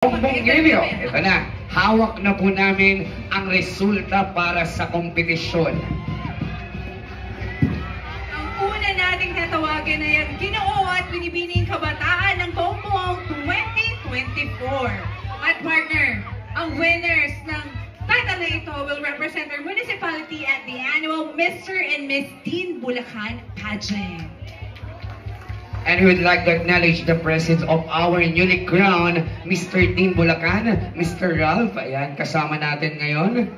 Bongbongilyo, ito na, hawak na po namin ang resulta para sa kompetisyon. Ang una nating tatawagin ay ang Ginoo at Binibining Kabataan ng Bongbong 2024. At partner, ang winners ng title na ito will represent our municipality at the annual Mr. and Miss Dean Bulacan pageant. And we would like to acknowledge the presence of our newly crowned Mr. Dean Bulacan, Mr. Ralph. Ayan, kasama natin ngayon.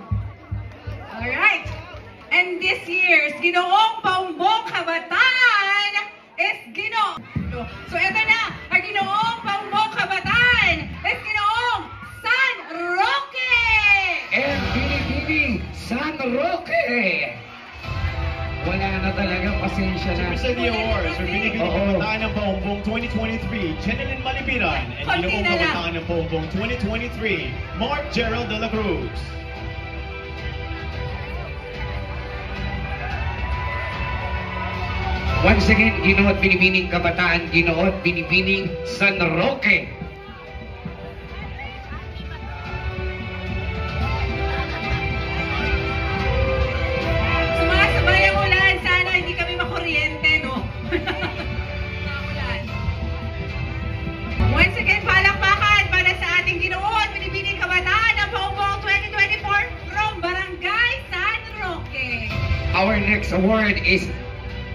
Alright. And this year's Ginoong Bongbong Kabataan is Ginoong. So ito na, our Ginoong Bongbong Kabataan is Ginoong San Roque! And Binibining San Roque! Wala na talaga, pasensya na. To present the awards for Binibining Kabataan ng Bongbong 2023, Jeneline Malipiran, and Ginoong Kabataan ng Bongbong 2023, Mark Gerald de la Cruz. Once again, Ginoo at Binibining Kabataan, Ginoo at Binibining San Roque. Sumasabayang ulan, sana hindi kami makuryente, no? Ulan. Once again, palakpakan para sa ating Ginoo at Binibining Kabataan ng Bongbong 2024 from Barangay San Roque. Our next award is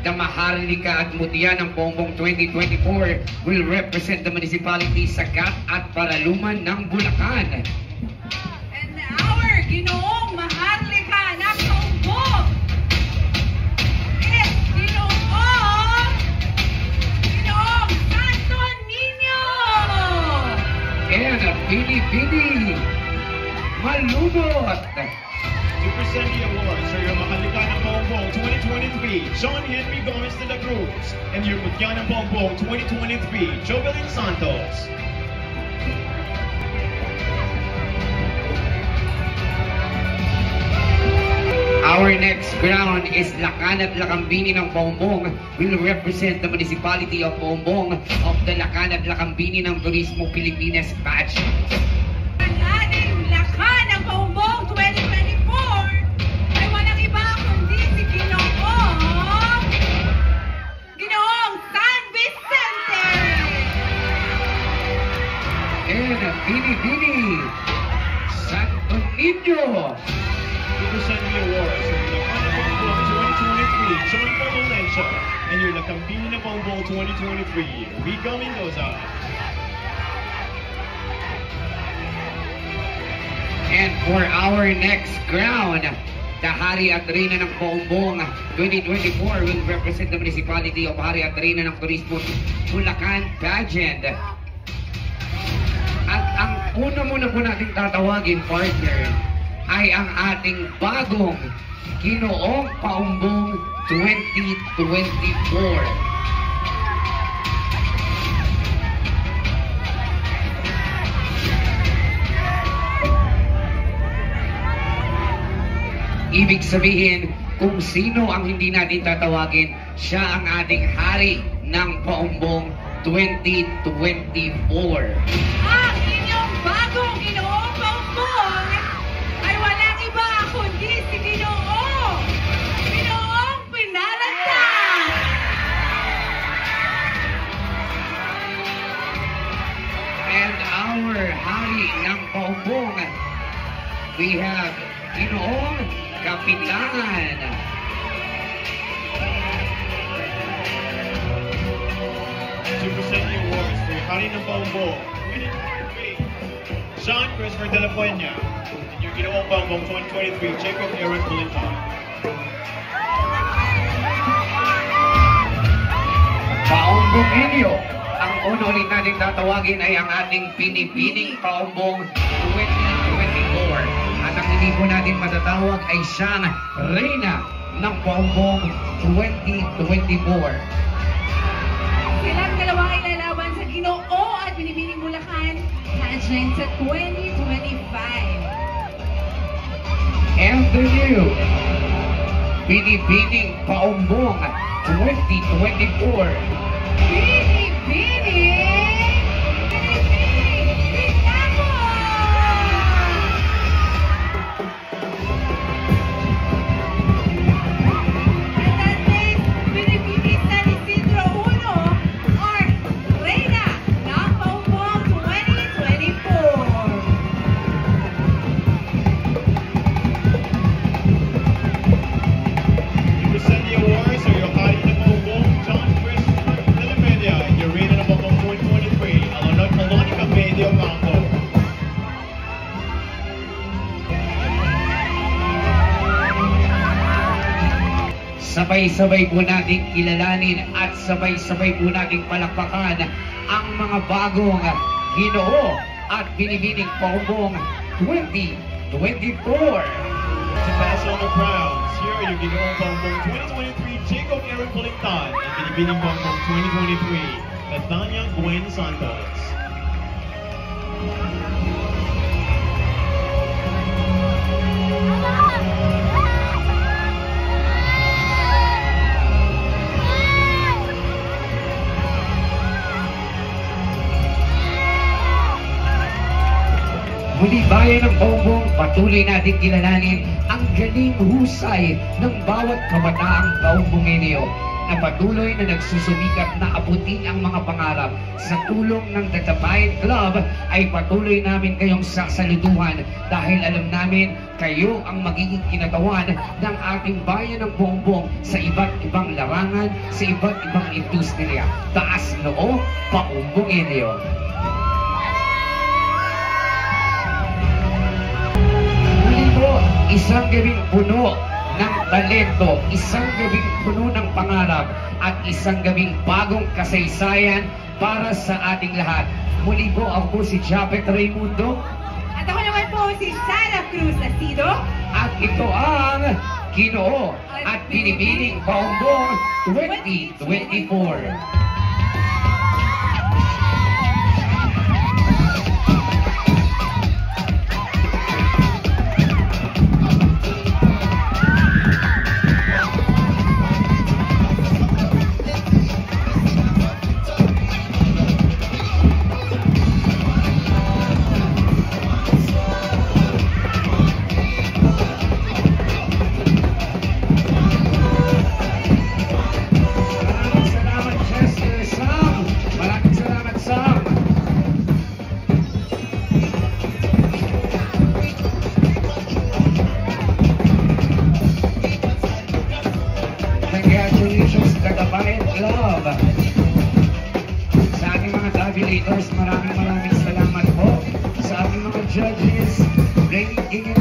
the Maharlika at Mutiya ng Bongbong 2024 will represent the municipality Sagat at Paraluman ng Bulacan. And our Ginoong Maharlika na Bongbong is Ginoong Santo Niño! And Binibining Malubot. To present the awards for your Maharlika ng Bongbong 2023, John Henry Gomez de la Cruz, and your Mutiya ng Bongbong 2023, Jovelyn Santos. Our next ground is Lakan at Lakambini ng Bongbong will represent the municipality of Bongbong of the Lakan at Lakambini ng Turismo Pilipinas pageant. Ang ating Lakan ng Bongbong 2024 ay walang iba kundi si Ginoong San Vicente! And Binibining Santo Niño. To present the awards for your Lakan ng Bongbong 2023, John Paul Valencia, and your Lakambini ng Bongbong 2023, Rica Mendoza. And for our next crown, the Hari at Reyna ng Bongbong 2024 will represent the municipality of Hari at Reyna ng Turismo Bulacan pageant. At ang una muna po natin tatawagin, partner, ay ang ating bagong Ginoong Paumbong 2024. Ibig sabihin, kung sino ang hindi natin tatawagin, siya ang ating hari ng Paumbong 2024. Ang inyong bagong Ginoong Bongbong ay walang iba kundi si Ginoong Pinalanta! And our hari ng Paumbong, we have Ginoong Kapitan. To present the awards for your Hari ng Bongbong 2023, Sean Christopher de la Puenya, and your Ginoong Bongbong 2023, Jacob Aaron Pulinton. Paumbongilyo. Ang una ulit natin tatawagin ay ang ating Binibining Paumbong 2024. At ang hindi po natin matatawag ay siyang Reyna ng Paumbong 2024. Silang dalawa ay lalaban sa Ginoo at Binibining Bulacan pageant sa 2025. And the new Binibining Paumbong 2024. Binibining! Binibining! sabay-sabay po nating kilalanin at sabay-sabay po nating palakpakan ang mga bagong ginoo at binibining paumbong 2024. To pass on the crowns, here are your Ginoong Bongbong 2023, Jacob Aaron Pulictan, and Binibining Bongbong 2023, Nathania Gwen Santos. Muli bayan ng Bongbong, patuloy natin kilalanin ang galing husay ng bawat kabataang Bongbongenyo na patuloy na nagsusumikat na abutin ang mga pangarap. Sa tulong ng Tatapayan Club ay patuloy namin kayong sasaluduhan dahil alam namin kayo ang magiging kinatawan ng ating bayan ng Bongbong sa iba't ibang larangan, sa iba't ibang industriya. Taas noo, Bongbongenyo. Isang gabing puno ng talento, isang gabing puno ng pangarap, at isang gabing bagong kasaysayan para sa ating lahat. Muli po ako po si Japet Raimundo. At ako naman po si Sara Cruz Asido. At ito ang Ginoo at Binibining Bongbong 2024. Congratulations, Tatapayan Club. Sa ating mga tabulators, maraming salamat po. Sa ating mga judges, Rainy